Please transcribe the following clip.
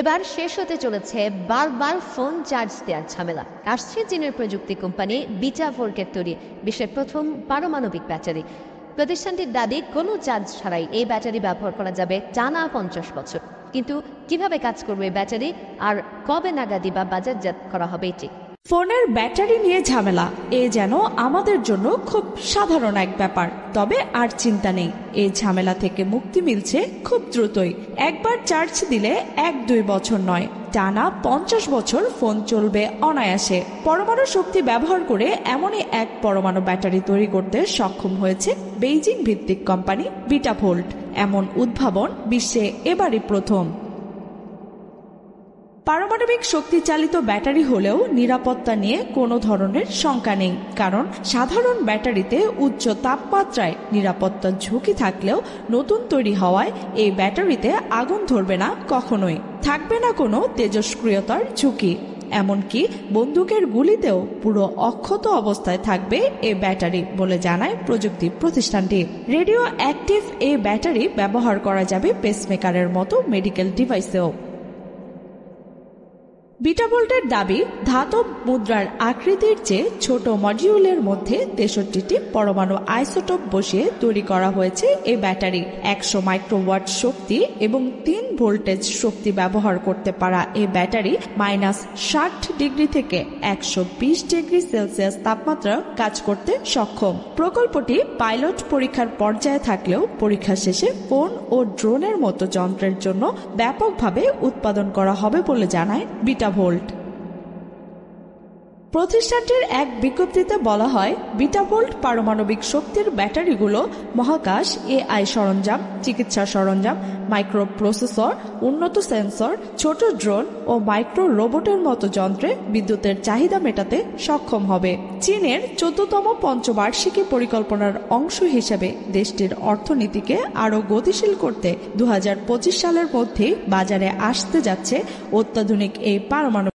এবার শেষ হতে চলেছে বারবার ফোন চার্জ দেওয়ার ঝামেলা। আসছে চীনের প্রযুক্তি কোম্পানি বিটাভোল্টের তৈরি বিশ্বের প্রথম পারমাণবিক ব্যাটারি। প্রতিষ্ঠানটির দাবি কোনো চার্জ ছাড়াই এই ব্যাটারি ব্যবহার করা যাবে টানা 50 বছর। কিন্তু কিভাবে কাজ করবে এই ব্যাটারি আর কবে নাগাদই বা বাজারজাত করা হবে এটি? ফোনের ব্যাটারি নিয়ে ঝামেলা এ যেন আমাদের জন্য খুব সাধারণ এক ব্যাপার, তবে আর চিন্তা নেই, এই ঝামেলা থেকে মুক্তি মিলছে খুব দ্রুতই। একবার চার্জ দিলে 1-2 বছর নয়, টানা 50 বছর ফোন চলবে অনায়াসে। পরমাণু শক্তি ব্যবহার করে এমনই এক পরমাণু ব্যাটারি তৈরি করতে সক্ষম হয়েছে বেইজিং ভিত্তিক কোম্পানি বিটাভোল্ট। এমন উদ্ভাবন বিশ্বে এবারই প্রথম। পারমাণবিক শক্তি চালিত ব্যাটারি হলেও নিরাপত্তা নিয়ে কোনো ধরনের শঙ্কা নেই, কারণ সাধারণ ব্যাটারিতে উচ্চ তাপমাত্রায় নিরাপত্তার ঝুঁকি থাকলেও নতুন তৈরি হওয়ায় এই ব্যাটারিতে আগুন ধরবে না, কখনোই থাকবে না কোনো তেজস্ক্রিয়তার ঝুঁকি। এমনকি বন্দুকের গুলিতেও পুরো অক্ষত অবস্থায় থাকবে এই ব্যাটারি বলে জানায় প্রযুক্তি প্রতিষ্ঠানটি। রেডিও অ্যাক্টিভ এই ব্যাটারি ব্যবহার করা যাবে পেসমেকারের মতো মেডিকেল ডিভাইসেও। বিটাভোল্টের দাবি, ধাতব মুদ্রার আকৃতির চেয়ে ছোট মডিউলের মধ্যে 63টি পরমাণু আইসোটোপ বসিয়ে তৈরি করা হয়েছে এই ব্যাটারি। 100 মাইক্রোওয়াট শক্তি এবং 3 ভোল্টেজ শক্তি ব্যবহার করতে পারা এই ব্যাটারি -60 ডিগ্রি থেকে 120 ডিগ্রি সেলসিয়াস তাপমাত্রা কাজ করতে সক্ষম। প্রকল্পটি পাইলট পরীক্ষার পর্যায়ে থাকলেও পরীক্ষা শেষে ফোন ও ড্রোনের মতো যন্ত্রের জন্য ব্যাপকভাবে উৎপাদন করা হবে বলে জানায় বিটাভোল্ট। প্রতিষ্ঠানটির এক বিজ্ঞপ্তিতে বলা হয়, বিটাভোল্ট পারমাণবিক শক্তির ব্যাটারিগুলো মহাকাশ, এআই সরঞ্জাম, চিকিৎসা সরঞ্জাম, মাইক্রো প্রসেসর, উন্নত সেন্সর, ছোট ড্রোন ও মাইক্রো রোবটের মতো যন্ত্রে বিদ্যুতের চাহিদা মেটাতে সক্ষম হবে। চীনের 14তম পঞ্চবার্ষিকী পরিকল্পনার অংশ হিসেবে দেশটির অর্থনীতিকে আরও গতিশীল করতে 2025 সালের মধ্যেই বাজারে আসতে যাচ্ছে অত্যাধুনিক এই পারমাণবিক